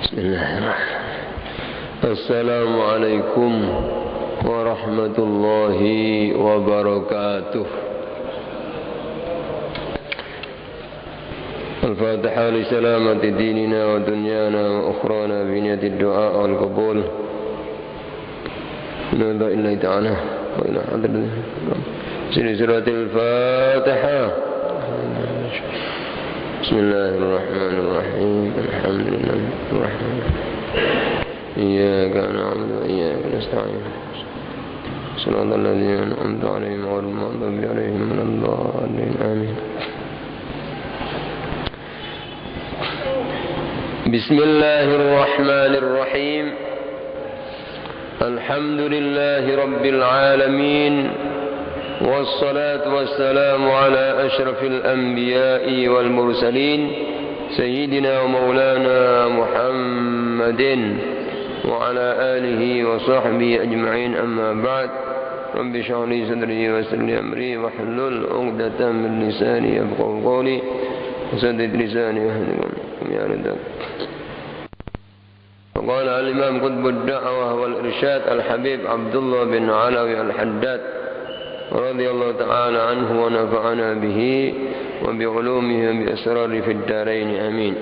Bismillahirrahmanirrahim. Assalamualaikum warahmatullahi wabarakatuh. Al-Fatihah li salamati dinina wa dunyana wa ukhrana bi niyati du'a wal qabul. Nada illahi ta'ala wa ila hadratin suratul Fatihah. Bismillahirrahmanirrahim. Alhamdulillahirrahmanirrahim. Iyyaka na'budu wa iyyaka nasta'in. Shiratal ladzina an'amta 'alaihim ghairil maghdubi 'alaihim waladdallin. Amin. Bismillahirrahmanirrahim. Alhamdulillahi rabbil alamin. والصلاة والسلام على أشرف الأنبياء والمرسلين سيدنا ومولانا محمد وعلى آله وصحبه أجمعين. أما بعد رب اشرح لي صدري ويسر لي أمري واحلل عقدة من لساني يفقهوا قولي وسدد لساني واهدهم يا رزاق. وقال الإمام قطب الدعوة والإرشاد الحبيب عبد الله بن علوي الحداد رضي الله تعالى عنه ونفعنا به وبعلومه وبأسراره في الدارين آمين.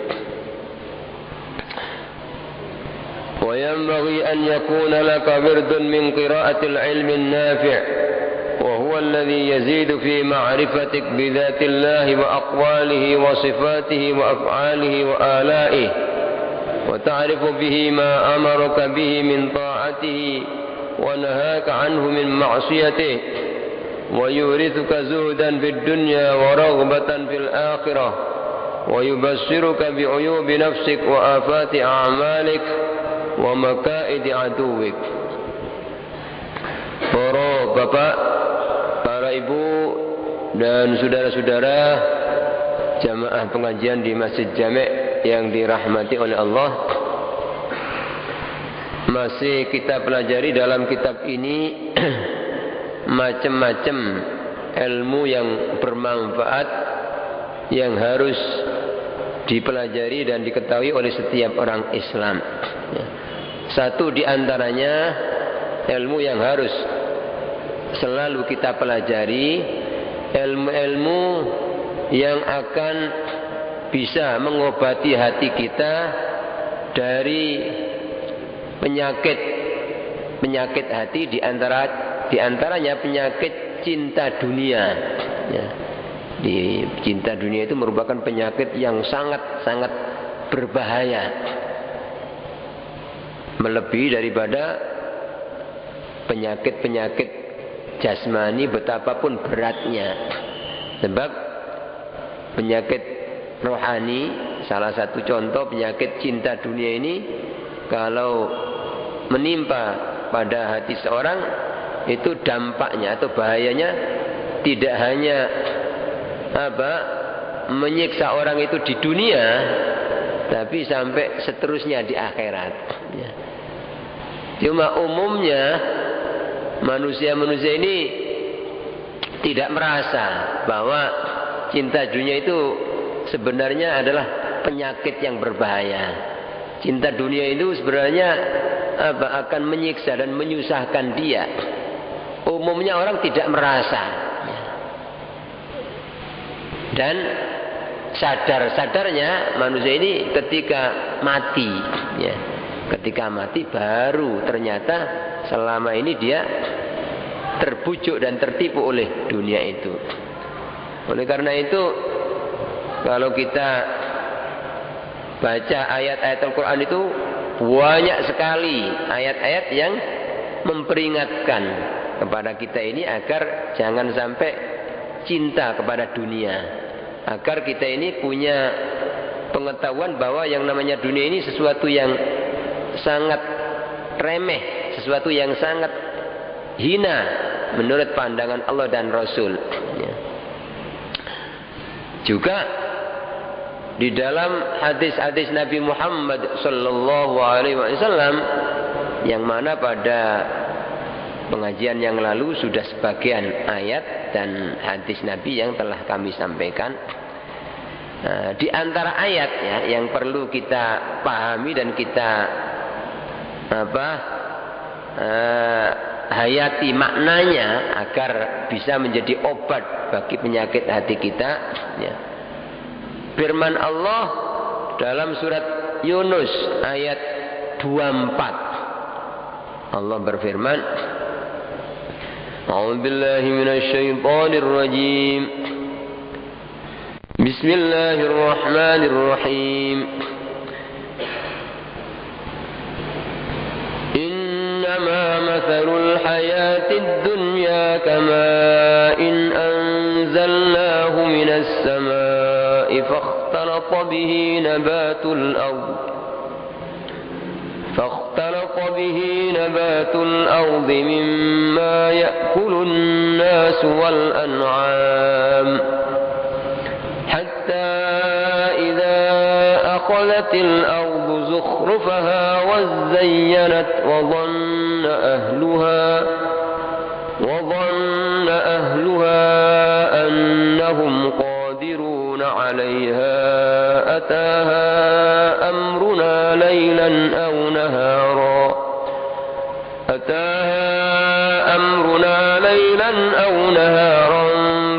وينبغي أن يكون لك ورد من قراءة العلم النافع وهو الذي يزيد في معرفتك بذات الله وأقواله وصفاته وأفعاله وآلائه وتعرف به ما أمرك به من طاعته ونهاك عنه من معصيته ويورثك زهدا في الدنيا ورغبة في الآخرة ويبشرك بعيوب نفسك وآفات أعمالك ومكائد عدوك. Para bapak, para ibu dan saudara-saudara jamaah pengajian di Masjid Jami' yang dirahmati oleh Allah, masih kita pelajari dalam kitab ini macam-macam ilmu yang bermanfaat yang harus dipelajari dan diketahui oleh setiap orang Islam. Satu di antaranya ilmu yang harus selalu kita pelajari, ilmu-ilmu yang akan bisa mengobati hati kita dari penyakit hati, di antaranya penyakit cinta dunia. Ya. Di cinta dunia itu merupakan penyakit yang sangat berbahaya, melebihi daripada penyakit jasmani betapapun beratnya. Sebab penyakit rohani, salah satu contoh penyakit cinta dunia ini, kalau menimpa pada hati seorang, itu dampaknya atau bahayanya tidak hanya menyiksa orang itu di dunia, tapi sampai seterusnya di akhirat. Cuma umumnya manusia ini tidak merasa bahwa cinta dunia itu sebenarnya adalah penyakit yang berbahaya. Cinta dunia itu sebenarnya akan menyiksa dan menyusahkan dia. Umumnya orang tidak merasa, dan sadarnya manusia ini ketika mati, ya. Ketika mati baru ternyata selama ini dia terbujuk dan tertipu oleh dunia itu. Oleh karena itu, kalau kita baca ayat-ayat Al-Quran itu banyak sekali ayat-ayat yang memperingatkan kepada kita ini agar jangan sampai cinta kepada dunia, agar kita ini punya pengetahuan bahwa yang namanya dunia ini sesuatu yang sangat remeh, sesuatu yang sangat hina menurut pandangan Allah dan Rasul. Juga di dalam hadis-hadis Nabi Muhammad sallallahu alaihi wasallam, yang mana pada pengajian yang lalu sudah sebagian ayat dan hadis Nabi yang telah kami sampaikan. Nah, di antara ayat ya yang perlu kita pahami dan kita hayati maknanya agar bisa menjadi obat bagi penyakit hati kita ya. Firman Allah dalam surat Yunus ayat 24, Allah berfirman, A'udzubillahi minasyaitonir rajim. Bismillahirrahmanirrahim. Innama mathalul hayatid dunya kama'in anzalnahu minas samaa'i fakhtalata bihi nabatul ardi mimma ya'kulun nas wal an'am حتى إذا أخذت الأرض زخرفها وزينت وظن أهلها أنهم قادرون عليها أتاها أمرنا ليلا أو نهارا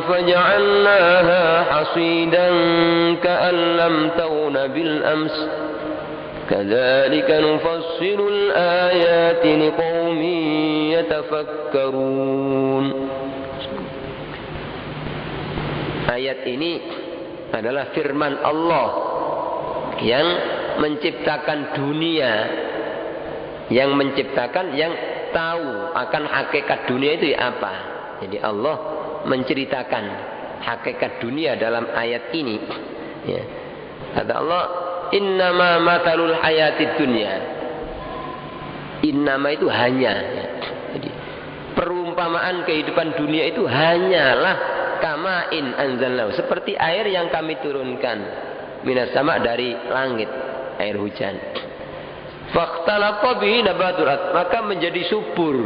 فجعلناها حصيدا كأن لم تغن بالأمس كذلك نفصل الآيات لقوم يتفكرون. Ayat ini adalah firman Allah yang menciptakan dunia, yang tahu akan hakikat dunia itu apa. Jadi Allah menceritakan hakikat dunia dalam ayat ini ya. Kata Allah, innama matalul hayatid dunya. Innama itu hanya ya. Jadi perumpamaan kehidupan dunia itu hanyalah kama'in anzalnahu, seperti air yang kami turunkan minas sama, dari langit, air hujan. Fakhtalata bihi nabatul ard, maka menjadi subur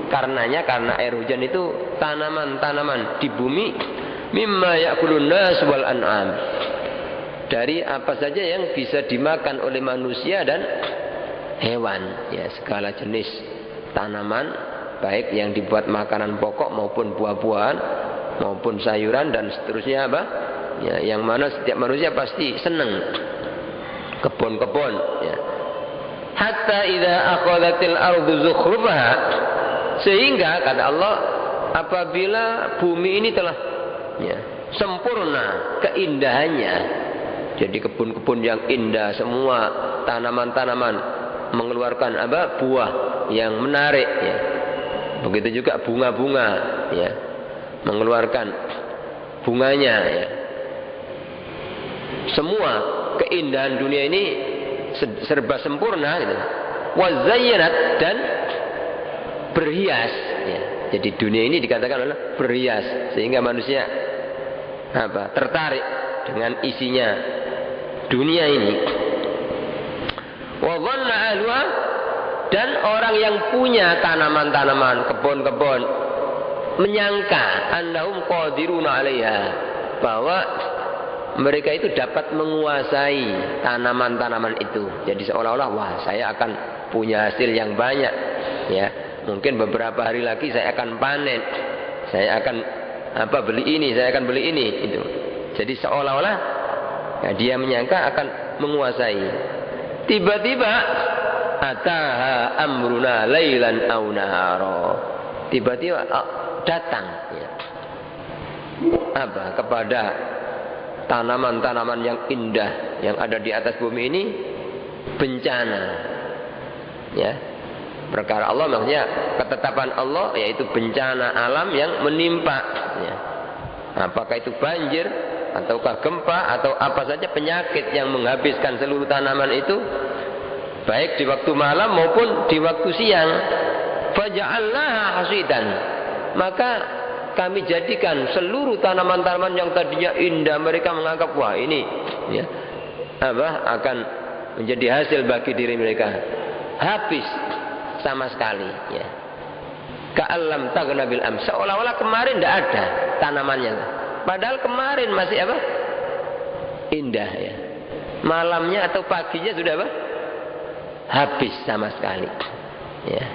karena air hujan itu tanaman-tanaman di bumi, mimma ya'kulun nas wal an'am, dari apa saja yang bisa dimakan oleh manusia dan hewan ya, segala jenis tanaman baik yang dibuat makanan pokok maupun buah-buahan maupun sayuran dan seterusnya ya, yang mana setiap manusia pasti senang kebun-kebun ya. Hatta idza akhadhatil ardu zukhrufaha, sehingga kata Allah apabila bumi ini telah ya, sempurna keindahannya, jadi kebun-kebun yang indah, semua tanaman-tanaman mengeluarkan buah yang menarik ya. Begitu juga bunga-bunga ya, mengeluarkan bunganya ya. Semua keindahan dunia ini serba sempurna gitu. Wazayyanat, dan berhias ya. Jadi dunia ini dikatakan adalah berhias, sehingga manusia tertarik dengan isinya dunia ini. Wa dhanna ahluha, dan orang yang punya tanaman-tanaman, kebun-kebun, menyangka annahum qadiruna 'alaiha, bahwa mereka itu dapat menguasai tanaman-tanaman itu. Jadi seolah-olah wah, saya akan punya hasil yang banyak ya. Mungkin beberapa hari lagi saya akan panen. Saya akan beli ini, saya akan beli ini itu. Jadi seolah-olah ya, dia menyangka akan menguasai. Tiba-tiba ataha amruna lailan aw nahara. Tiba-tiba datang ya. Kepada tanaman-tanaman yang indah yang ada di atas bumi ini bencana ya. Perkara Allah, maksudnya ketetapan Allah, yaitu bencana alam yang menimpa ya. Apakah itu banjir ataukah gempa atau apa saja penyakit yang menghabiskan seluruh tanaman itu, baik di waktu malam maupun di waktu siang. Faja'alnaha hasidan, maka kami jadikan seluruh tanaman-tanaman yang tadinya indah, mereka menganggap wah ini ya, akan menjadi hasil bagi diri mereka, habis sama sekali ya. Ka'allam taghna bil ams, seolah-olah kemarin tidak ada tanamannya, padahal kemarin masih indah ya. Malamnya atau paginya sudah apa? Habis sama sekali. Ya.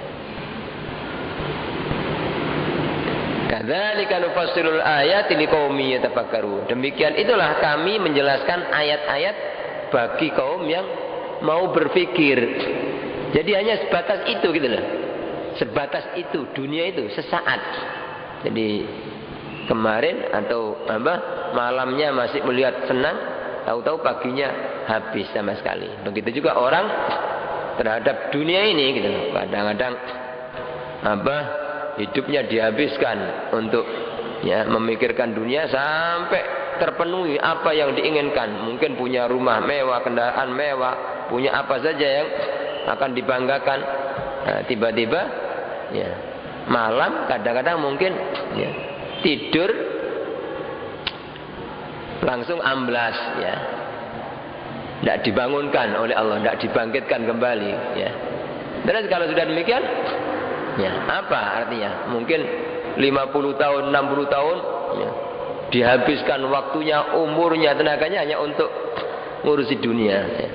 Kadzalika nufassilul ayati liqaumin yatafakkarun. Demikian itulah kami menjelaskan ayat-ayat bagi kaum yang mau berpikir. Jadi hanya sebatas itu gitu loh. Sebatas itu, dunia itu sesaat. Jadi kemarin atau malamnya masih melihat senang, tahu-tahu paginya habis sama sekali. Begitu juga orang terhadap dunia ini gitu loh. Kadang-kadang hidupnya dihabiskan untuk ya memikirkan dunia sampai terpenuhi apa yang diinginkan. Mungkin punya rumah mewah, kendaraan mewah, punya apa saja yang akan dibanggakan. Nah, tiba-tiba ya malam kadang-kadang mungkin ya, tidur langsung amblas ya. Tidak dibangunkan oleh Allah, tidak dibangkitkan kembali ya. Terus kalau sudah demikian ya, apa artinya? Mungkin 50 tahun, 60 tahun ya, dihabiskan waktunya, umurnya, tenaganya hanya untuk ngurusi dunia ya.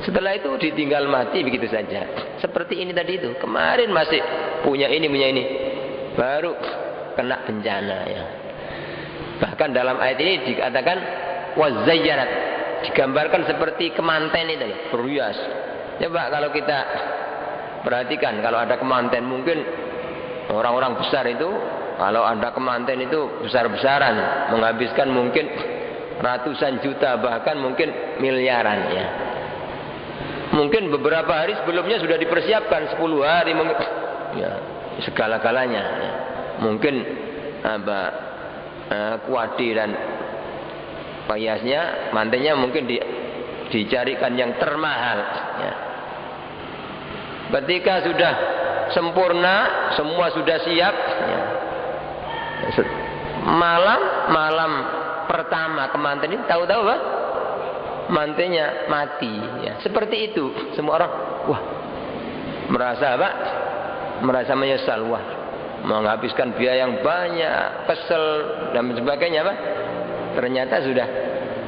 Setelah itu ditinggal mati begitu saja. Seperti ini tadi itu. Kemarin masih punya ini, baru kena bencana ya. Bahkan dalam ayat ini dikatakan wazayyarat, digambarkan seperti kemanten itu loh, berhias. Coba kalau kita perhatikan, kalau ada kemanten, mungkin orang-orang besar itu kalau ada kemanten itu besar-besaran, menghabiskan mungkin ratusan juta, bahkan mungkin miliaran ya. Mungkin beberapa hari sebelumnya sudah dipersiapkan, 10 hari mungkin ya, segala-galanya ya. Mungkin kuadi dan payasnya, mantennya mungkin dicarikan yang termahal ya. Ketika sudah sempurna, semua sudah siap ya. Malam pertama kemanten ini tahu-tahu apa? Mantennya mati ya. Seperti itu semua orang wah merasa apa? Merasa menyesal, wah menghabiskan biaya yang banyak, kesel dan sebagainya apa? Ternyata sudah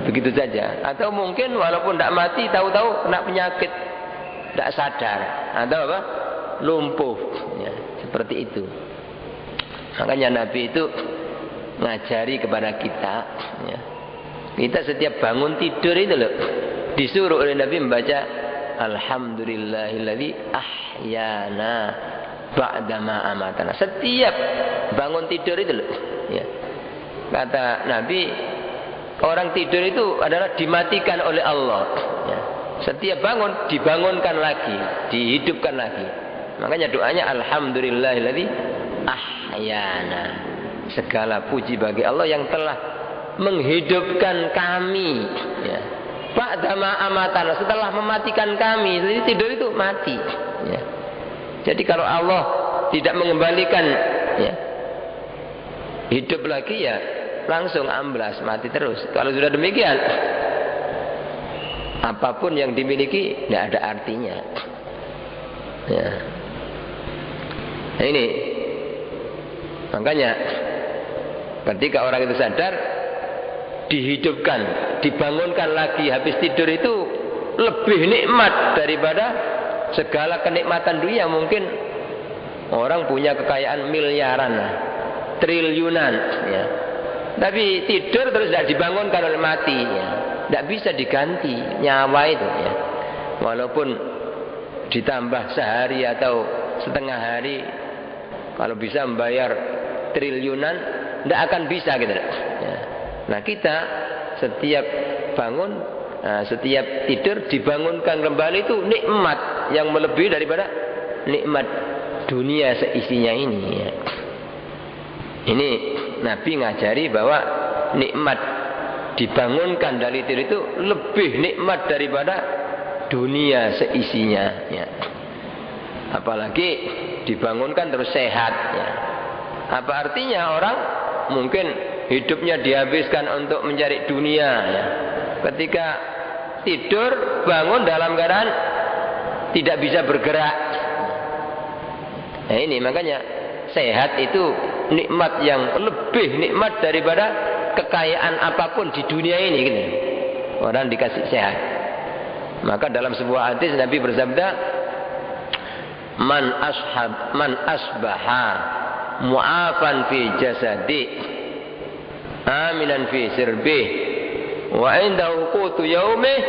begitu saja. Atau mungkin walaupun tidak mati, tahu-tahu kena penyakit, tidak sadar, atau apa? Lumpuh ya. Seperti itu. Makanya Nabi itu ngajari kepada kita ya. Kita setiap bangun tidur itu loh, disuruh oleh Nabi membaca Alhamdulillahilladzi ahyana ba'dama amatana. Setiap bangun tidur itu loh ya. Kata Nabi, orang tidur itu adalah dimatikan oleh Allah ya. Setiap bangun dibangunkan lagi, dihidupkan lagi. Makanya doanya Alhamdulillahilladzi ahyana. Segala puji bagi Allah yang telah menghidupkan kami ya. Ba'dama amatana, setelah mematikan kami. Jadi tidur itu mati ya. Jadi kalau Allah tidak mengembalikan ya, hidup lagi ya langsung amblas, mati terus. Kalau sudah demikian, apapun yang dimiliki tidak ada artinya ya. Nah, ini makanya ketika orang itu sadar, dihidupkan, dibangunkan lagi habis tidur itu lebih nikmat daripada segala kenikmatan dunia. Mungkin orang punya kekayaan miliaran, triliunan ya. Tapi tidur terus tidak dibangunkan oleh mati ya. Tidak bisa diganti nyawa itu ya. Walaupun ditambah sehari atau setengah hari, kalau bisa membayar triliunan, tidak akan bisa gitu ya. Nah kita setiap bangun, setiap tidur dibangunkan kembali itu nikmat yang melebihi daripada nikmat dunia seisinya ini ya. Ini Nabi ngajari bahwa nikmat dibangunkan dari tidur itu lebih nikmat daripada dunia seisinya ya. Apalagi dibangunkan terus sehat ya. Apa artinya? Orang mungkin hidupnya dihabiskan untuk mencari dunia ya. Ketika tidur bangun dalam keadaan tidak bisa bergerak. Nah ini makanya sehat itu nikmat yang lebih nikmat daripada kekayaan apapun di dunia ini gitu. orang dikasih sehat. Maka dalam sebuah hadis Nabi bersabda, man asbaha mu'afan fi jasadi aminan fi sirbih wa indahu qutu yaumih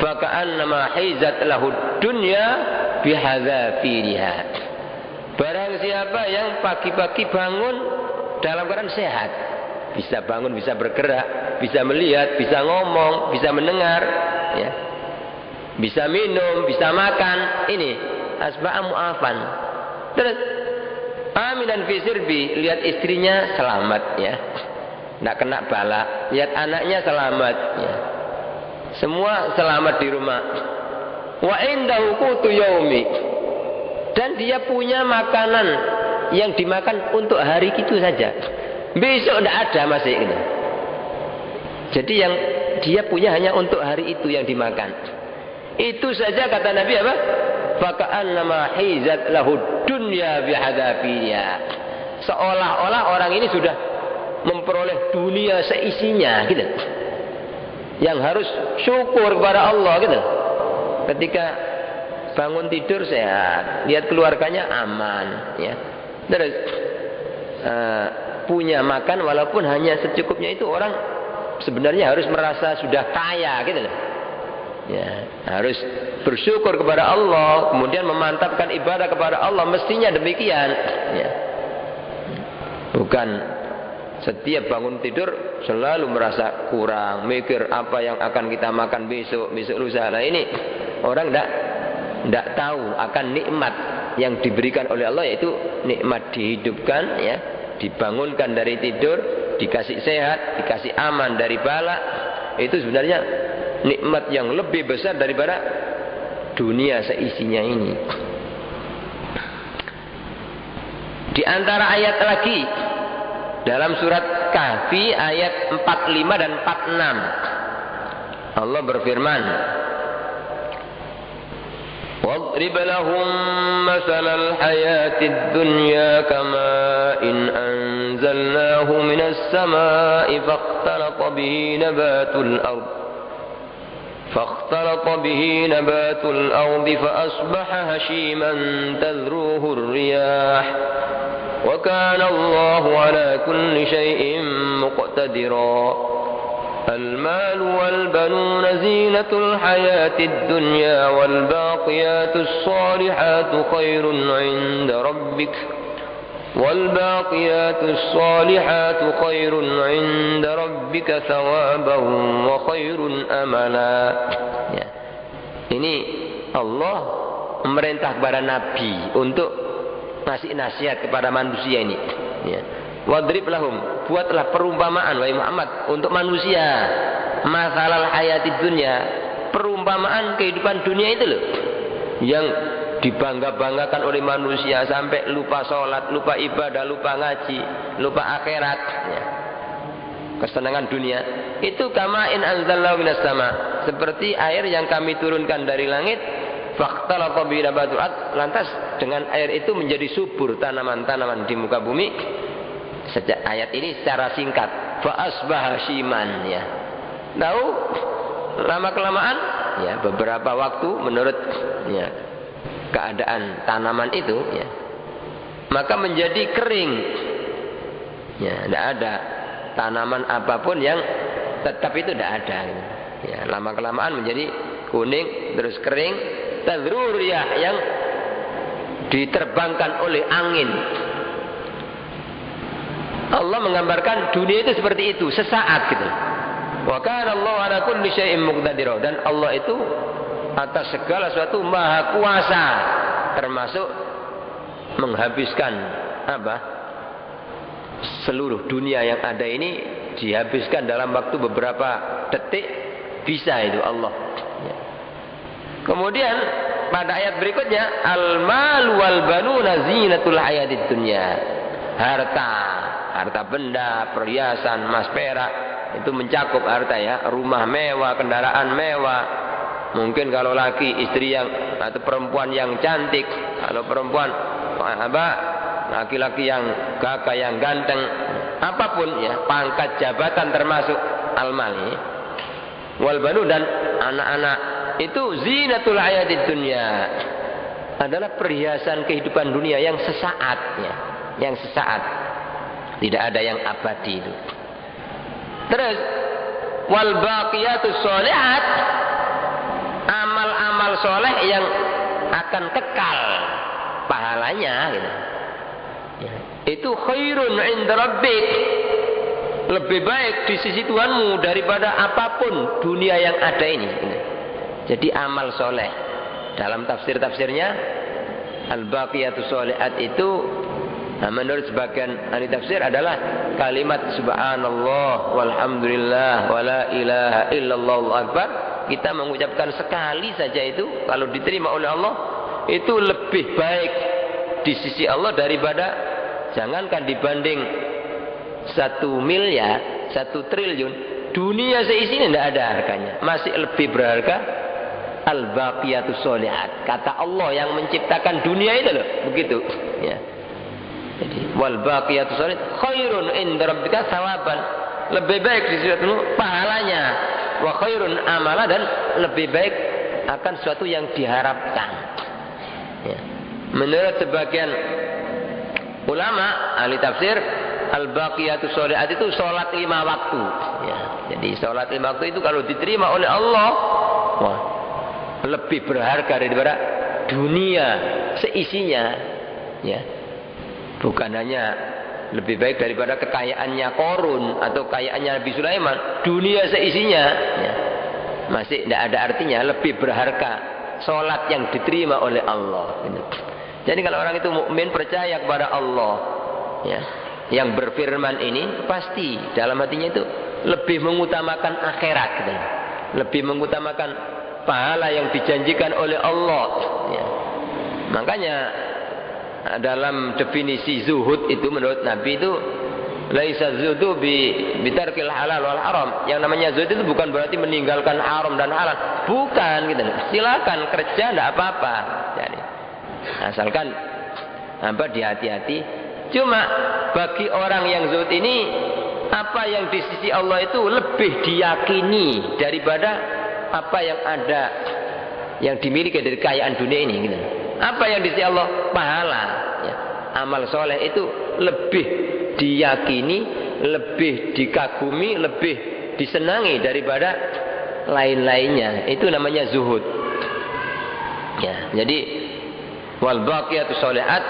faka'annama hizat lahu dunya bihadzafiriha. Barang siapa yang pagi-pagi bangun dalam keadaan sehat, bisa bangun, bisa bergerak, bisa melihat, bisa ngomong, bisa mendengar, ya, bisa minum, bisa makan, ini asba'a mu'afan. Terus aminan fi sirbi, lihat istrinya selamat, ya, tidak kena bala, lihat anaknya selamat, ya, semua selamat di rumah. Wa indahu qutu yaumi, dan dia punya makanan yang dimakan untuk hari itu saja. Besok tidak ada masih gitu. Jadi yang dia punya hanya untuk hari itu yang dimakan. Itu saja kata Nabi apa? Faka'annama hizat lahu dunya bihadafiya. Seolah-olah orang ini sudah memperoleh dunia seisinya gitu. Yang harus syukur kepada Allah gitu. Ketika bangun tidur sehat, lihat keluarganya aman, ya. Terus punya makan walaupun hanya secukupnya, itu orang sebenarnya harus merasa sudah kaya gitu loh. Ya, harus bersyukur kepada Allah, kemudian memantapkan ibadah kepada Allah, mestinya demikian, ya. Bukan setiap bangun tidur selalu merasa kurang, mikir apa yang akan kita makan besok lusa. Nah, ini orang tidak tahu akan nikmat yang diberikan oleh Allah, yaitu nikmat dihidupkan, ya, dibangunkan dari tidur, dikasih sehat, dikasih aman dari bala. Itu sebenarnya nikmat yang lebih besar daripada dunia seisinya ini. Di antara ayat lagi dalam surat Kahfi ayat 45 dan 46, Allah berfirman, وَاضْرِبْ لَهُمْ مَثَلَ الْحَيَاةِ الدُّنْيَا كَمَاءٍ أَنزَلْنَاهُ مِنَ السَّمَاءِ فاختلط به نبات الأرض فأصبح هشيما تذروه الرياح وكان الله على كل شيء مقتدرا المال والبنون زينة الحياة الدنيا والباقيات الصالحات خير عند ربك ثوابا وخير أملا. Ya. Ini Allah memerintah kepada Nabi untuk ngasih nasihat kepada manusia ini. Ya. Wadrib lahum, buatlah perumpamaan wahai Muhammad untuk manusia. Masalal hayatid dunya, perumpamaan kehidupan dunia itu loh, yang dibangga-banggakan oleh manusia sampai lupa sholat, lupa ibadah, lupa ngaji, lupa akhirat, ya. Kesenangan dunia itu kama in anzalnahu minas sama, seperti air yang kami turunkan dari langit. Fakhtalata bihi nabatul ard, lantas dengan air itu menjadi subur tanaman-tanaman di muka bumi. Sejak ayat ini secara singkat, fa asbaha hashiman, ya. Tahu lama kelamaan, ya, beberapa waktu menurut, ya, keadaan tanaman itu, ya, maka menjadi kering, ya, tidak ada tanaman apapun yang tetap itu, tidak ada, ya. Lama kelamaan menjadi kuning terus kering, tadruriyah, yang diterbangkan oleh angin. Allah menggambarkan dunia itu seperti itu, sesaat gitu. Wa kana Allahu ala kulli syai'in muqtadir, dan Allah itu atas segala sesuatu maha kuasa, termasuk menghabiskan apa? Seluruh dunia yang ada ini dihabiskan dalam waktu beberapa detik, bisa itu Allah. Ya. Kemudian pada ayat berikutnya, al-mal wal banuna zinatul hayatid dunya. Harta benda, perhiasan, emas perak, itu mencakup harta, ya, rumah mewah, kendaraan mewah. Mungkin kalau laki istri yang atau perempuan yang cantik, kalau perempuan apa, laki-laki yang gagah, yang ganteng, apapun, ya, pangkat jabatan termasuk al-mal. wal banun, dan anak-anak itu zinatul hayatid dunya, adalah perhiasan kehidupan dunia yang sesaat, ya, yang sesaat, tidak ada yang abadi itu. Terus wal baqiyatus sholihat, amal-amal soleh yang akan kekal pahalanya, gitu. Ya. Itu khairun inda rabbik, lebih baik di sisi Tuhanmu daripada apapun dunia yang ada ini, gitu. Jadi amal soleh dalam tafsir-tafsirnya al-baqiyatus sholihat itu, menurut sebagian ahli tafsir adalah kalimat subhanallah walhamdulillah wala ilaha illallah Allahu akbar. Kita mengucapkan sekali saja itu, kalau diterima oleh Allah, itu lebih baik di sisi Allah daripada, jangankan dibanding 1 miliar, 1 triliun, dunia seisinya tidak ada harganya. Masih lebih berharga al-baqiyatus sholihat, kata Allah yang menciptakan dunia itu loh, begitu, ya. Jadi wal baqiyatus sholihat khairun inda rabbika thawaban, lebih baik di sisi Tuhanmu pahalanya, wa khairun amala, dan lebih baik akan sesuatu yang diharapkan, ya. Menurut sebagian ulama ahli tafsir, al-baqiyatus sholihat itu sholat 5 waktu, ya. Jadi sholat 5 waktu itu kalau diterima oleh Allah, wah, lebih berharga daripada dunia seisinya, ya. Bukan hanya lebih baik daripada kekayaannya Qarun atau kekayaannya Nabi Sulaiman, dunia seisinya, ya, masih tidak ada artinya. Lebih berharga sholat yang diterima oleh Allah, gitu. Jadi kalau orang itu mukmin, percaya kepada Allah, ya, yang berfirman ini, pasti dalam hatinya itu lebih mengutamakan akhirat, gitu. Lebih mengutamakan pahala yang dijanjikan oleh Allah, ya. Makanya dalam definisi zuhud itu menurut Nabi itu laisa zuhdu bitarkil halal wal haram. Yang namanya zuhud itu bukan berarti meninggalkan haram dan halal, bukan, gitu. Silakan kerja, tidak apa-apa, jadi asalkan dihati-hati. Cuma bagi orang yang zuhud ini, apa yang di sisi Allah itu lebih diyakini daripada apa yang ada, yang dimiliki dari kekayaan dunia ini, gitu. Apa yang di sisi Allah? Pahala, ya. Amal soleh itu lebih diyakini, lebih dikagumi, lebih disenangi daripada lain-lainnya. Itu namanya zuhud, ya. Jadi wal baqiyatus sholihat,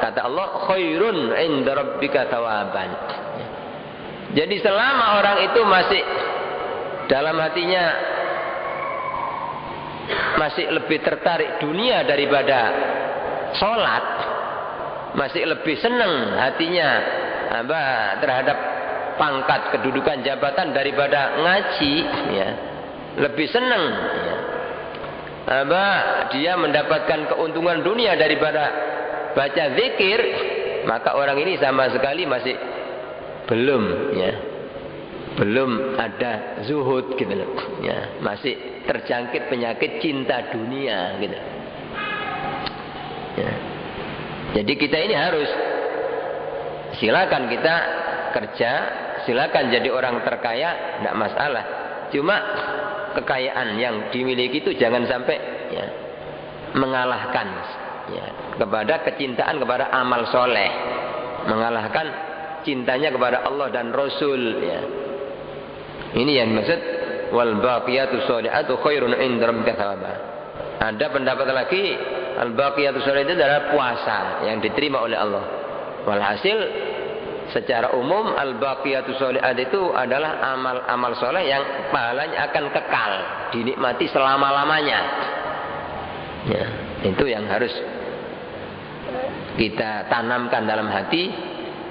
kata Allah, khairun inda rabbika thawaban, ya. Jadi selama orang itu masih dalam hatinya masih lebih tertarik dunia daripada sholat, masih lebih senang hatinya terhadap pangkat, kedudukan, jabatan daripada ngaji, ya, lebih senang, ya, dia mendapatkan keuntungan dunia daripada baca zikir, maka orang ini sama sekali masih belum, ya, belum ada zuhud, gitu loh, ya, masih terjangkit penyakit cinta dunia, gitu, ya. Jadi kita ini harus, silakan kita kerja, silakan jadi orang terkaya, tidak masalah. Cuma kekayaan yang dimiliki itu jangan sampai, ya, mengalahkan, ya, kepada kecintaan kepada amal soleh, mengalahkan cintanya kepada Allah dan Rasul, ya. Ini yang maksud wal baqiyatus sholihatu khairun inda rabbika thawaban. Ada pendapat lagi, al baqiyatus sholihah itu adalah puasa yang diterima oleh Allah. Walhasil secara umum al baqiyatus sholihat itu adalah amal-amal soleh yang pahalanya akan kekal, dinikmati selama-lamanya. Ya, itu yang harus kita tanamkan dalam hati,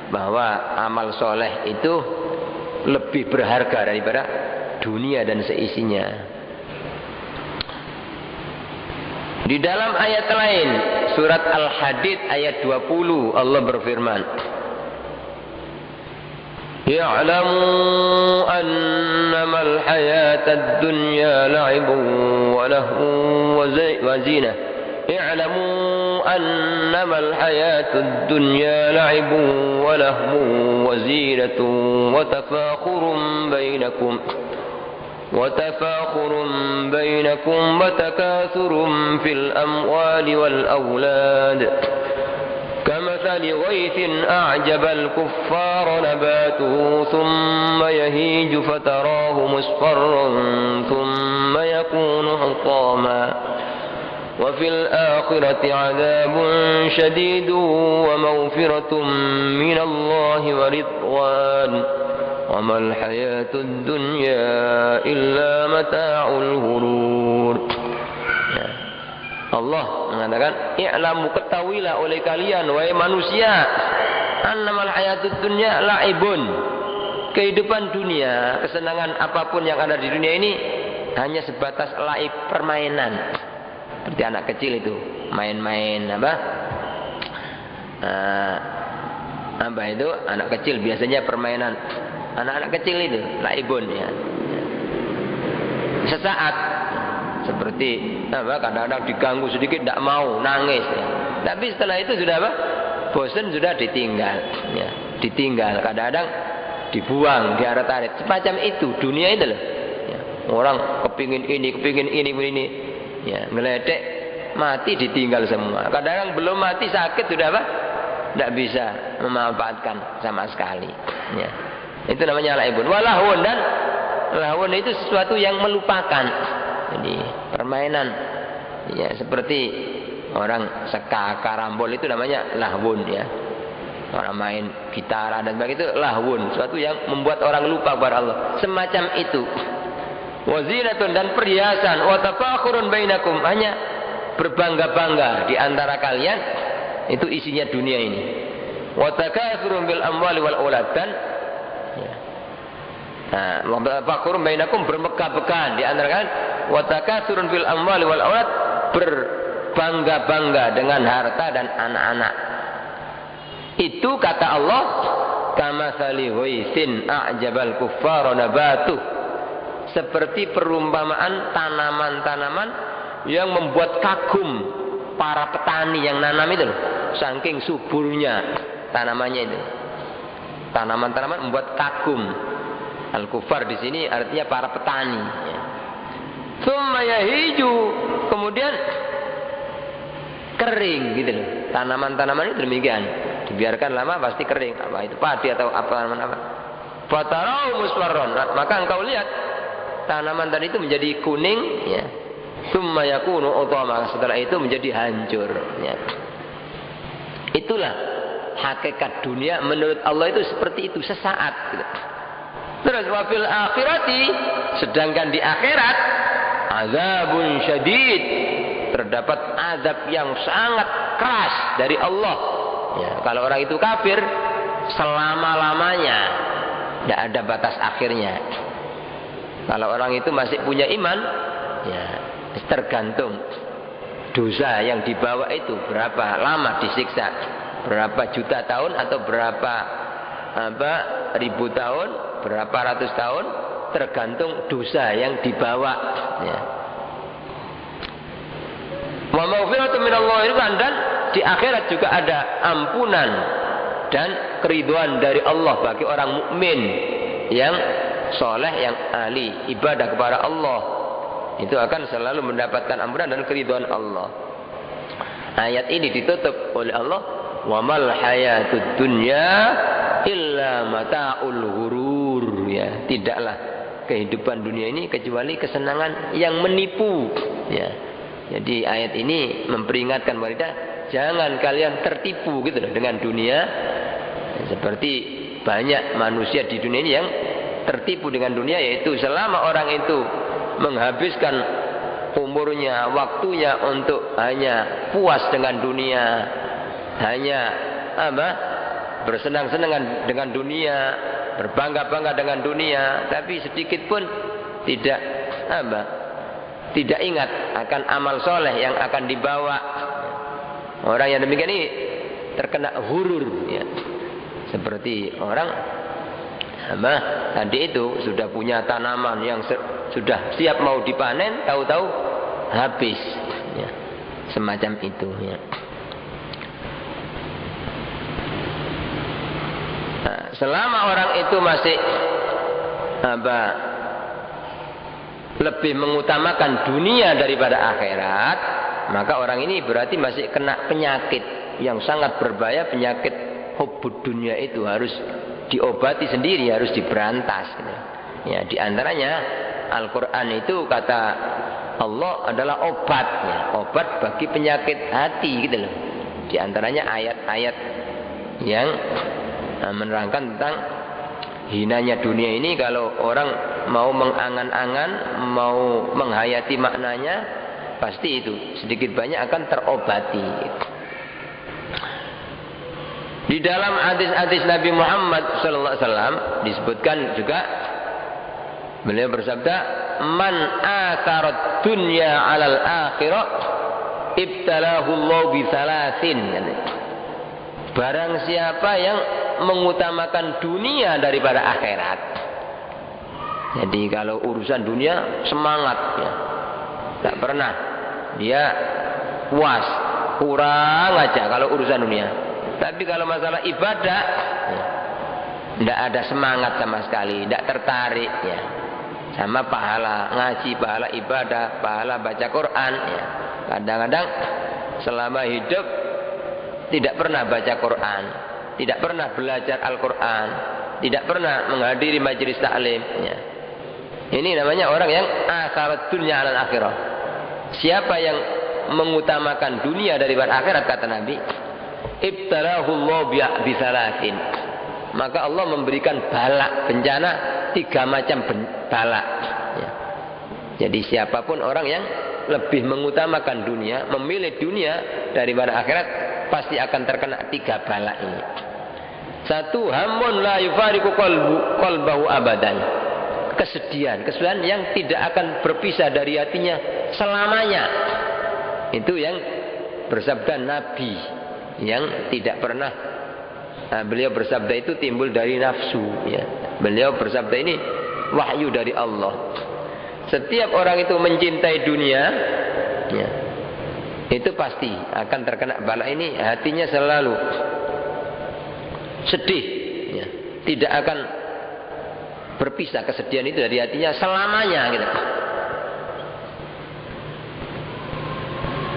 bahwa amal soleh itu lebih berharga daripada dunia dan seisinya. Di dalam ayat lain, surat Al-Hadid ayat 20, Allah berfirman, "Ya'lamu annamal hayatad dunya la'ibun wa lahwun wa zinah." I'lamu annamal hayatud dunya la'ibun wa lahwun wa zinatun wa tafakhurun bainakum وتفاخر بينكم وتكاثر في الأموال والأولاد كمثل غيث أعجب الكفار نباته ثم يهيج فتراه مصفرا ثم يكون حطاما وفي الآخرة عذاب شديد ومغفرة من الله ورضوان وما الحياة الدنيا إلا متاع الغرور. Allah mengatakan, i'lamu, ketahuilah oleh kalian wahai manusia, annamal hayatud dunya la'ibun. Kehidupan dunia, kesenangan apapun yang ada di dunia ini hanya sebatas laib, permainan. Seperti anak kecil itu main-main apa? Apa itu? Anak kecil biasanya permainan. Anak-anak kecil itu laibun ya. Sesaat. Seperti apa? Kadang-kadang diganggu sedikit tidak mau, nangis ya. Tapi setelah itu sudah apa? Bosan, sudah ditinggal ya. Ditinggal, kadang-kadang dibuang, diaret-aret. Semacam itu dunia itu loh ya. Orang kepingin ini ya, ngeledek, mati, ditinggal semua. Kadang-kadang belum mati sakit sudah apa? Tidak bisa memanfaatkan sama sekali ya. Itu namanya laibun. Walahun, dan lahun itu sesuatu yang melupakan. Jadi permainan ya, seperti orang seka, karambol, itu namanya lahwun ya. Orang main gitar dan sebagainya itu lahwun, sesuatu yang membuat orang lupa kepada Allah. Semacam itu. Wazinatun, dan perhiasan, wa tafakhurun bainakum, hanya berbangga-bangga di antara kalian, itu isinya dunia ini. Wa takathurun bil amwali wal aulad, dan ya. Wa tafakhurun bainakum, bermegah-megahan di antara kalian, wa takathurun bil amwali wal aulad, berbangga-bangga dengan harta dan anak-anak. Itu kata Allah, kamatsali ghaisin a'jabal kuffara nabatuh, seperti perumpamaan tanaman-tanaman yang membuat kagum para petani yang nanam itu loh, saking suburnya tanamannya itu. Tanaman-tanaman membuat kagum. Al-kufar di sini artinya para petani. Tsumma yahiju, kemudian kering gitu loh. Tanaman-tanaman itu demikian. Dibiarkan lama pasti kering. Apa itu, padi atau apa tanaman apa? Fatarau musfarron, maka engkau lihat tanaman tadi itu menjadi kuning ya. Tsumma yakunu utama, setelah itu menjadi hancur ya. Itulah hakikat dunia menurut Allah itu seperti itu, sesaat gitu. Terus wafil akhirati, sedangkan di akhirat azabun syadid, terdapat azab yang sangat keras dari Allah ya. Kalau orang itu kafir selama-lamanya, tidak ada batas akhirnya. Kalau orang itu masih punya iman ya, tergantung dosa yang dibawa itu berapa lama disiksa, berapa juta tahun atau berapa ribu tahun, berapa ratus tahun, tergantung dosa yang dibawa ya. Wa maghfiratun minallahi, dan di akhirat juga ada ampunan dan keridhaan dari Allah bagi orang mukmin yang soleh, yang ahli ibadah kepada Allah. Itu akan selalu mendapatkan ampunan dan keridhaan Allah. Ayat ini ditutup oleh Allah, wa mal hayatud dunya illa mata'ul ghurur ya. Tidaklah kehidupan dunia ini kecuali kesenangan yang menipu ya. Jadi ayat ini memperingatkan wanita, jangan kalian tertipu gitu loh dengan dunia. Seperti banyak manusia di dunia ini yang tertipu dengan dunia, yaitu selama orang itu menghabiskan umurnya, waktunya untuk hanya puas dengan dunia, hanya bersenang-senang dengan dunia, berbangga-bangga dengan dunia, tapi sedikit pun tidak tidak ingat akan amal soleh yang akan dibawa. Orang yang demikian ini terkena hurur ya. Seperti orang tadi itu sudah punya tanaman yang sudah siap mau dipanen, tahu-tahu habis ya. Semacam itu ya. Nah, selama orang itu masih lebih mengutamakan dunia daripada akhirat, maka orang ini berarti masih kena penyakit yang sangat berbahaya. Penyakit hubbud dunia itu harus diobati sendiri, harus diberantas. Ya, di antaranya Al-Quran itu kata Allah adalah obat, ya, obat bagi penyakit hati gitu loh. Di antaranya ayat-ayat yang menerangkan tentang hinanya dunia ini. Kalau orang mau mengangan-angan, mau menghayati maknanya, pasti itu sedikit banyak akan terobati. Di dalam hadis-hadis Nabi Muhammad SAW disebutkan juga, beliau bersabda, "Man atharat dunya 'alal akhirah, ibtalahu Allah bi thalathin." Barang siapa yang mengutamakan dunia daripada akhirat. Jadi kalau urusan dunia semangat, ya. Tak pernah dia puas, kurang aja kalau urusan dunia. Tapi kalau masalah ibadah, tidak ada semangat sama sekali, tidak tertarik, ya, sama pahala ngaji, pahala ibadah, pahala baca Quran. Ya. Kadang-kadang selama hidup tidak pernah baca Quran, tidak pernah belajar Al-Quran, tidak pernah menghadiri majelis taklim. Ya. Ini namanya orang yang atharat dunya 'alal akhirah. Siapa yang mengutamakan dunia daripada akhirat, kata Nabi, ibtalahu Allah bi thalathin, maka Allah memberikan bala, bencana, 3 macam bala. Ya. Jadi siapapun orang yang lebih mengutamakan dunia, memilih dunia daripada akhirat, pasti akan terkena 3 bala ini. 1, hamun la yufariqu qalbahu abadan. Kesedihan yang tidak akan berpisah dari hatinya selamanya. Itu yang bersabda Nabi, yang tidak pernah beliau bersabda itu timbul dari nafsu, ya. Beliau bersabda ini wahyu dari Allah. Setiap orang itu mencintai dunia, ya, itu pasti akan terkena bala ini. Hatinya selalu sedih, ya. Tidak akan berpisah kesedihan itu dari hatinya selamanya, gitu.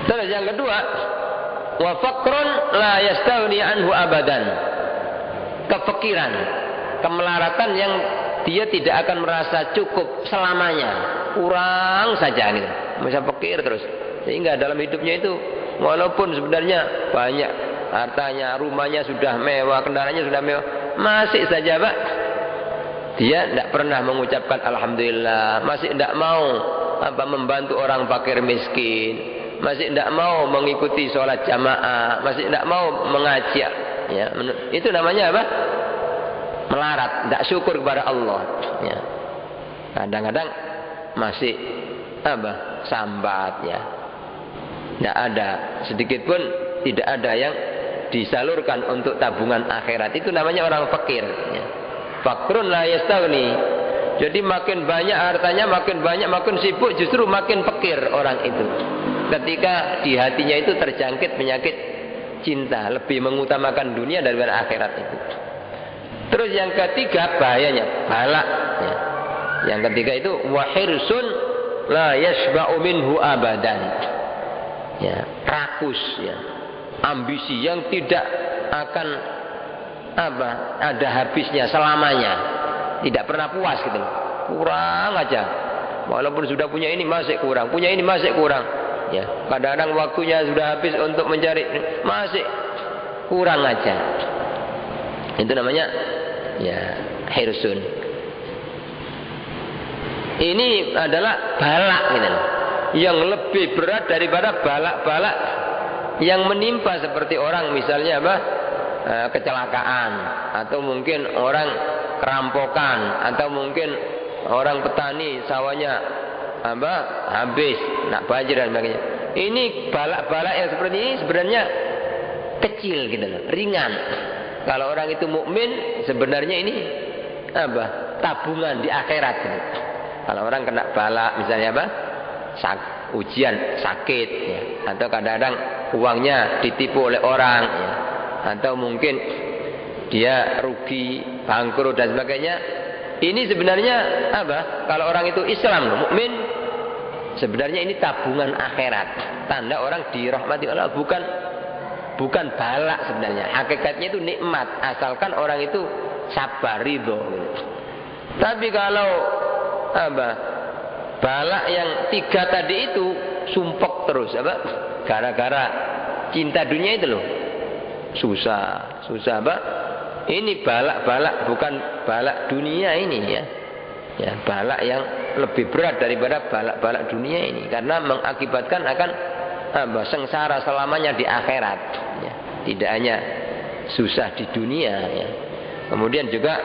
Terus yang kedua, wa faqrun la yastaghni anhu abadan. Kefikiran, kemelaratan yang dia tidak akan merasa cukup selamanya, kurang saja, gitu. Masa pikir terus, sehingga dalam hidupnya itu walaupun sebenarnya banyak hartanya, rumahnya sudah mewah, kendaraannya sudah mewah, masih saja Pak, dia tidak pernah mengucapkan alhamdulillah, masih tidak mau membantu orang fakir miskin, masih tidak mau mengikuti sholat jamaah, masih tidak mau mengajak, ya. Itu namanya apa? Melarat, tidak syukur kepada Allah, ya. Kadang-kadang masih sambat, ya. Tidak ada sedikit pun, tidak ada yang disalurkan untuk tabungan akhirat. Itu namanya orang fakir, ya. Fakrun la yastaghni. Jadi makin banyak hartanya, makin banyak, makin sibuk, justru makin fakir orang itu. Ketika di hatinya itu terjangkit penyakit cinta, lebih mengutamakan dunia daripada akhirat itu. Terus yang ketiga bahayanya, bala, ya. Yang ketiga itu wahirsun la yashba'u minhu abadan. Ya, rakus, ya. Ambisi yang tidak akan ada habisnya selamanya, tidak pernah puas, gitu. Kurang aja, walaupun sudah punya ini masih kurang, punya ini masih kurang, ya. Kadang-kadang waktunya sudah habis untuk mencari, masih kurang aja. Itu namanya, ya, hirsun. Ini adalah balak, gitu, yang lebih berat daripada balak-balak yang menimpa seperti orang misalnya kecelakaan, atau mungkin orang kerampokan, atau mungkin orang petani sawahnya habis, nak banjir dan sebagainya. Ini balak-balak yang seperti ini sebenarnya kecil, gitu loh, ringan. Kalau orang itu mukmin, sebenarnya ini tabungan di akhirat, gitu. Kalau orang kena balak misalnya ujian, sakit, ya. Atau kadang-kadang uangnya ditipu oleh orang, ya. Atau mungkin dia rugi, bangkrut dan sebagainya. Ini sebenarnya kalau orang itu Islam, mukmin, Sebenarnya ini tabungan akhirat. Tanda orang dirahmati Allah, bukan balak sebenarnya. Hakikatnya itu nikmat, asalkan orang itu sabar, ridho. Tapi kalau balak yang 3 tadi itu sumpek terus gara-gara cinta dunia itu loh. Susah ini balak bukan balak dunia ini ya. Ya, balak yang lebih berat daripada balak-balak dunia ini, karena mengakibatkan akan sengsara selamanya di akhirat ya. Tidak hanya susah di dunia ya. Kemudian juga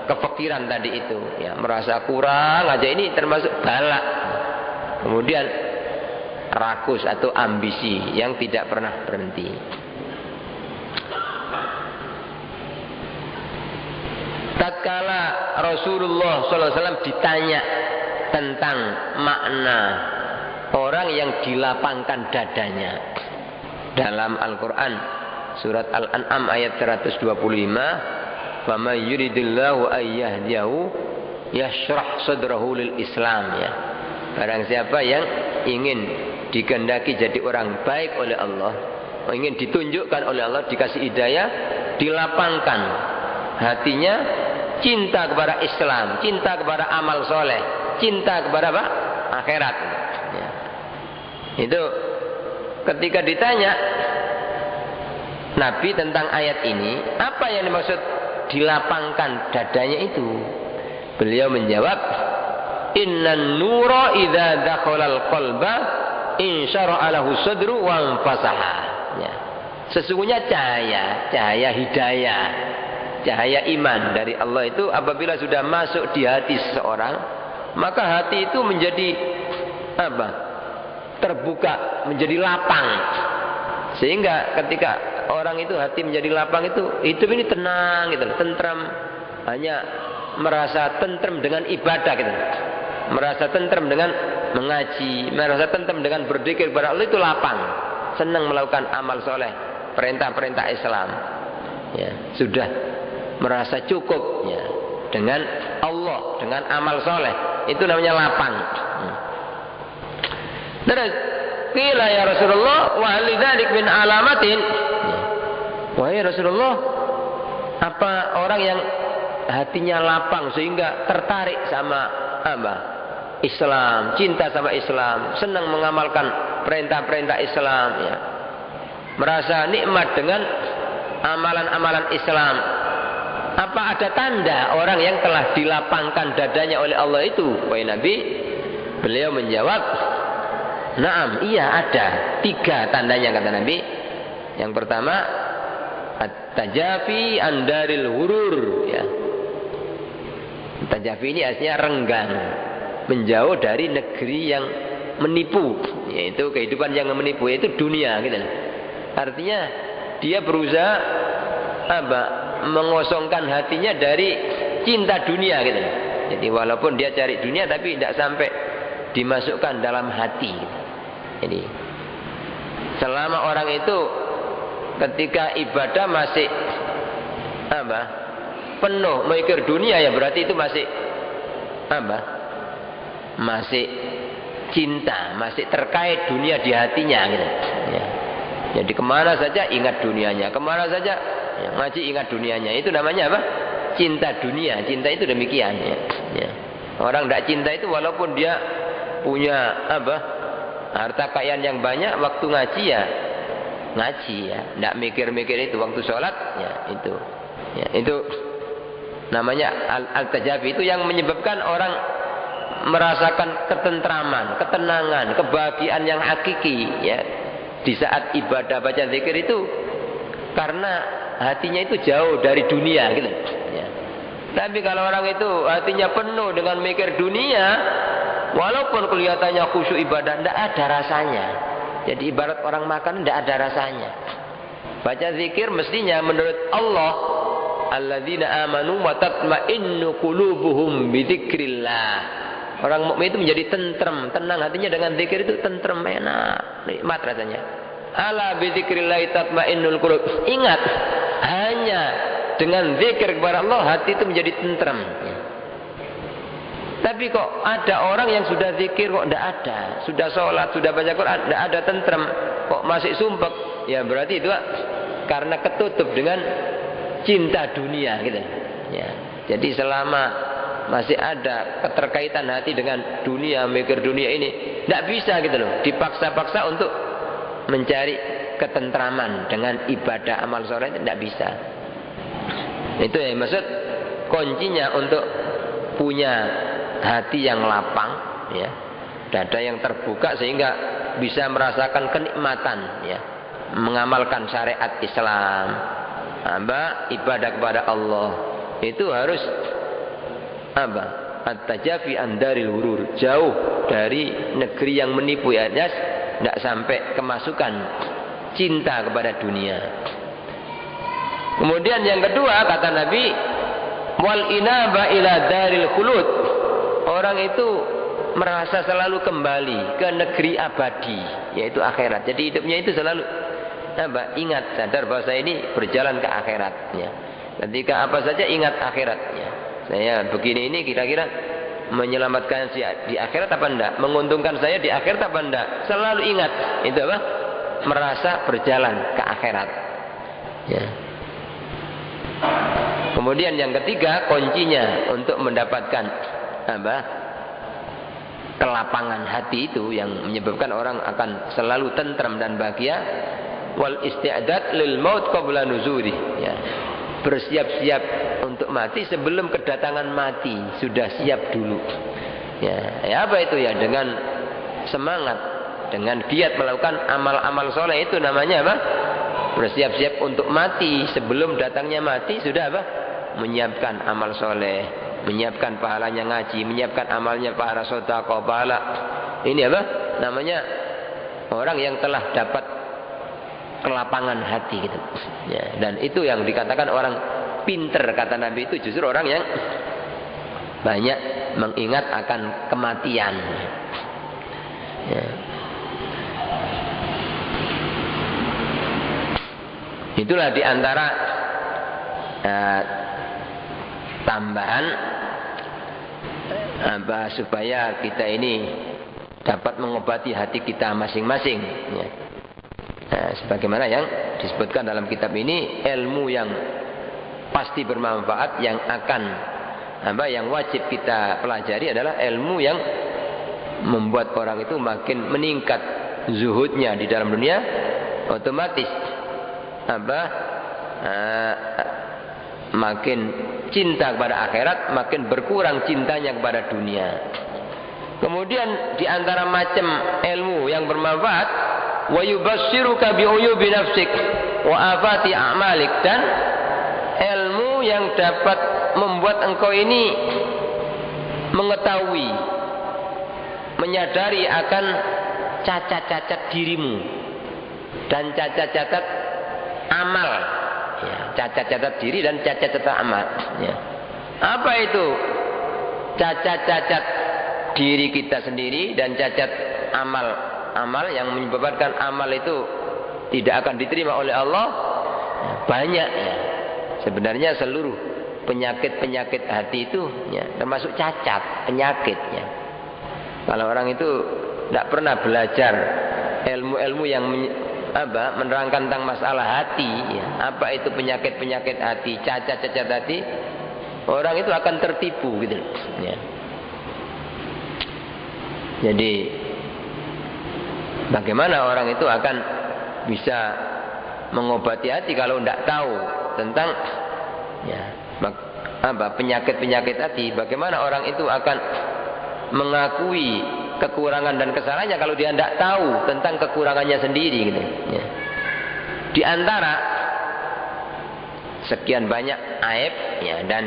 kepikiran tadi itu ya, merasa kurang aja, ini termasuk balak. Kemudian rakus atau ambisi yang tidak pernah berhenti. Tatkala Rasulullah SAW ditanya tentang makna orang yang dilapangkan dadanya dalam Al-Quran surat Al-An'am ayat 125, "Wa may yuridillahu ayyahdiyahu yashrah sadrahu lil Islam" ya. Barang siapa yang ingin dikehendaki jadi orang baik oleh Allah, ingin ditunjukkan oleh Allah, dikasih hidayah, dilapangkan hatinya, cinta kepada Islam, cinta kepada amal soleh, cinta kepada apa? Akhirat ya. Itu ketika ditanya Nabi tentang ayat ini, apa yang dimaksud dilapangkan dadanya itu, beliau menjawab, "Innan nura idza dakhalal qalba insyara'a lahu sadru wa anfasaha." Ya. Sesungguhnya cahaya hidayah, cahaya iman dari Allah itu apabila sudah masuk di hati seseorang, maka hati itu menjadi terbuka, menjadi lapang. Sehingga ketika orang itu hati menjadi lapang itu, hidup ini tenang gitu, tentram, hanya merasa tentram dengan ibadah gitu. Merasa tentram dengan mengaji, merasa tentram dengan berzikir kepada Allah, itu lapang. Senang melakukan amal soleh, perintah-perintah Islam. Ya, sudah merasa cukup ya dengan Allah, dengan amal soleh, itu namanya lapang. Terus qila ya Rasulullah wa hal dzalik min alamatin. Wahai Rasulullah, apa orang yang hatinya lapang sehingga tertarik sama Islam, cinta sama Islam, senang mengamalkan perintah-perintah Islam ya, merasa nikmat dengan amalan-amalan Islam. Apa ada tanda orang yang telah dilapangkan dadanya oleh Allah itu, wahai Nabi? Beliau menjawab, "Na'am, iya ada. 3 tandanya," kata Nabi. Yang pertama, at-tajafi andaril hurur ya. Tajafi ini artinya renggang, menjauh dari negeri yang menipu, yaitu kehidupan yang menipu, yaitu dunia gitu. Artinya dia berusaha mengosongkan hatinya dari cinta dunia gitu. Jadi walaupun dia cari dunia tapi tidak sampai dimasukkan dalam hati. Jadi selama orang itu ketika ibadah masih penuh mikir dunia, ya berarti itu masih masih cinta, masih terkait dunia di hatinya gitu ya. Jadi kemana saja ingat dunianya, kemana saja ya, ngaji ingat dunianya. Itu namanya apa? Cinta dunia. Cinta itu demikian ya. Ya. Orang tidak cinta itu walaupun dia punya harta kekayaan yang banyak, waktu ngaji ya ngaji ya, tidak mikir-mikir itu. Waktu sholat ya itu ya, itu namanya al-tajabi. Itu yang menyebabkan orang merasakan ketentraman, ketenangan, kebahagiaan yang hakiki ya di saat ibadah baca zikir itu, karena hatinya itu jauh dari dunia gitu ya. Tapi kalau orang itu hatinya penuh dengan mikir dunia, walaupun kelihatannya khusyuk ibadah, tidak ada rasanya. Jadi ibarat orang makan, tidak ada rasanya. Baca zikir mestinya menurut Allah, alladzina amanu wa tatma'innu qulubuhum bidzikrillah. Orang mukmin itu menjadi tentrem, tenang hatinya dengan zikir itu, tentrem, enak, nikmat rasanya. Ala bidzikrillah tatma'innul qulub. Ingat, hanya dengan zikir kepada Allah hati itu menjadi tentrem. Tapi kok ada orang yang sudah zikir kok tidak ada, sudah sholat, sudah baca Quran, tidak ada tentrem, kok masih sumpek? Ya berarti itu karena ketutup dengan cinta dunia gitu. Ya. Jadi selama masih ada keterkaitan hati dengan dunia, mikir dunia ini, tidak bisa gitu loh, dipaksa-paksa untuk mencari ketentraman dengan ibadah amal soleh itu tidak bisa. Itu yang maksud kuncinya untuk punya hati yang lapang, ya, dada yang terbuka sehingga bisa merasakan kenikmatan, ya, mengamalkan syariat Islam, ibadah kepada Allah. Itu harus at-tajafi andaril hurur, jauh dari negeri yang menipu, ya, tidak sampai kemasukan cinta kepada dunia. Kemudian yang kedua kata Nabi, wal inaba ila daril khulud. Orang itu merasa selalu kembali ke negeri abadi, yaitu akhirat. Jadi hidupnya itu selalu ingat, sadar bahwa saya ini berjalan ke akhiratnya. Ketika apa saja ingat akhiratnya. Saya begini ini kira-kira menyelamatkan saya di akhirat apa enggak? Menguntungkan saya di akhirat apa enggak? Selalu ingat. Itu apa? Merasa berjalan ke akhirat. Ya. Kemudian yang ketiga, kuncinya untuk mendapatkan kelapangan hati itu yang menyebabkan orang akan selalu tentram dan bahagia, wal isti'dad lil maut qabla nuzuri, ya. Bersiap-siap untuk mati sebelum kedatangan mati, sudah siap dulu. Ya, apa itu ya? Dengan semangat, dengan giat melakukan amal-amal soleh, itu namanya apa? Bersiap-siap untuk mati sebelum datangnya mati, sudah apa? Menyiapkan amal soleh, menyiapkan pahalanya ngaji, menyiapkan amalnya pahala sedekah, pahala. Ini apa? Namanya orang yang telah dapat kelapangan hati gitu. Ya, dan itu yang dikatakan orang pinter, kata Nabi, itu justru orang yang banyak mengingat akan kematian. Ya. Itulah diantara tambahan supaya kita ini dapat mengobati hati kita masing-masing, ya. Sebagaimana yang disebutkan dalam kitab ini, ilmu yang pasti bermanfaat yang akan yang wajib kita pelajari adalah ilmu yang membuat orang itu makin meningkat zuhudnya di dalam dunia, otomatis makin cinta kepada akhirat, makin berkurang cintanya kepada dunia. Kemudian di antara macam ilmu yang bermanfaat, wa yubassiruka bi uyubi nafsik wa afati a'malik, dan ilmu yang dapat membuat engkau ini mengetahui, menyadari akan cacat-cacat dirimu dan cacat-cacat amal, ya, cacat-cacat diri dan cacat-cacat amal, ya. Apa itu cacat-cacat diri kita sendiri dan cacat amal yang menyebabkan amal itu tidak akan diterima oleh Allah? Banyak, ya. Sebenarnya seluruh penyakit-penyakit hati itu, ya, termasuk cacat, penyakitnya. Kalau orang itu tidak pernah belajar ilmu-ilmu yang menerangkan tentang masalah hati, ya, apa itu penyakit-penyakit hati, cacat-cacat hati, orang itu akan tertipu gitu, ya. Jadi bagaimana orang itu akan bisa mengobati hati kalau tidak tahu tentang, ya, penyakit-penyakit hati? Bagaimana orang itu akan mengakui kekurangan dan kesalahannya kalau dia tidak tahu tentang kekurangannya sendiri gitu, ya. Di antara sekian banyak aib, ya, dan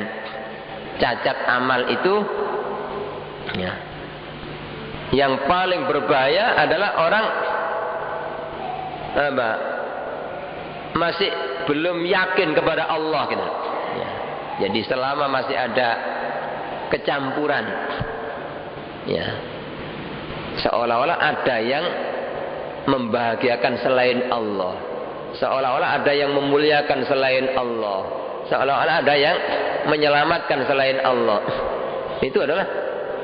cacat amal itu, ya, yang paling berbahaya adalah orang masih belum yakin kepada Allah gitu, ya. Jadi selama masih ada kecampuran, ya, seolah-olah ada yang membahagiakan selain Allah, seolah-olah ada yang memuliakan selain Allah, seolah-olah ada yang menyelamatkan selain Allah. Itu adalah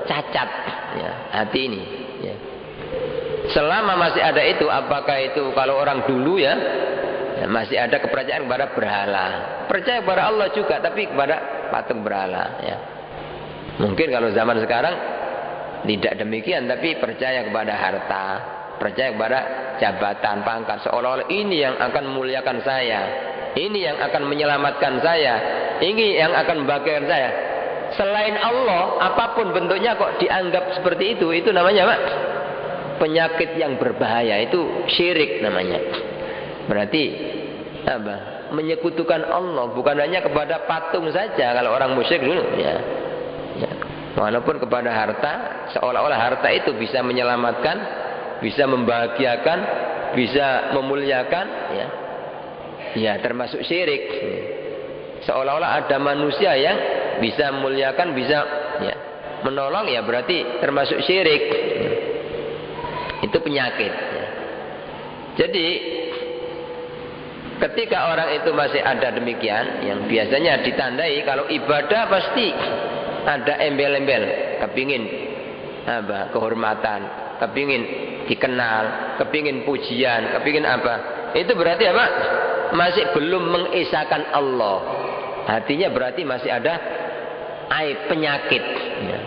cacat ya, hati ini ya. Selama masih ada itu, apakah itu kalau orang dulu ya, masih ada kepercayaan kepada berhala, percaya kepada Allah juga tapi kepada patung berhala ya. Mungkin kalau zaman sekarang tidak demikian, tapi percaya kepada harta, percaya kepada jabatan, pangkat, seolah-olah ini yang akan memuliakan saya, ini yang akan menyelamatkan saya, ini yang akan membahagiakan saya. Selain Allah, apapun bentuknya kok dianggap seperti itu namanya apa? Penyakit yang berbahaya, itu syirik namanya. Berarti apa? Menyekutukan Allah, bukan hanya kepada patung saja kalau orang musyrik dulu ya. Ya. Walaupun kepada harta, seolah-olah harta itu bisa menyelamatkan, bisa membahagiakan, bisa memuliakan ya. Ya, termasuk syirik. Seolah-olah ada manusia yang bisa memuliakan, bisa ya, menolong, ya berarti termasuk syirik. Itu penyakit ya. Jadi ketika orang itu masih ada demikian, yang biasanya ditandai kalau ibadah pasti ada embel-embel, kepingin apa, kehormatan, kepingin dikenal, kepingin pujian, kepingin apa, itu berarti apa? Masih belum mengesahkan Allah. Hatinya berarti masih ada aib, penyakit ya.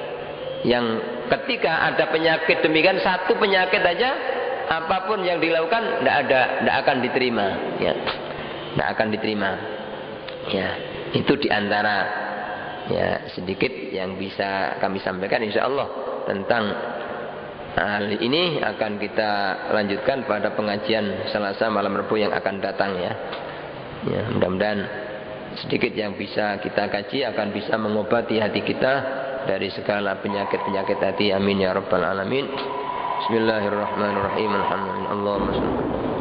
Yang ketika ada penyakit demikian, satu penyakit aja, apapun yang dilakukan tidak akan diterima ya. Tidak akan diterima ya. Itu diantara ya sedikit yang bisa kami sampaikan insyaallah tentang hal ini. Akan kita lanjutkan pada pengajian Selasa malam Rabu yang akan datang ya. Ya, mudah-mudahan sedikit yang bisa kita kaji akan bisa mengobati hati kita dari segala penyakit-penyakit hati. Amin ya rabbal alamin. Bismillahirrahmanirrahim. Alhamdulillah. Allahumma shalli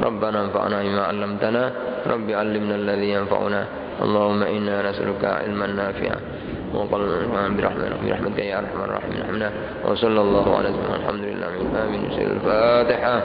Rabbana anfa'na bima 'allamtana, Rabbi 'allimna alladhi yanfa'una. Allahumma inna nas'aluka 'ilman nafi'an wa qalban birahmatika ya arhamar rahimin. Wa sallallahu ala sayyidina Muhammadin. Amin. Al-Fatihah.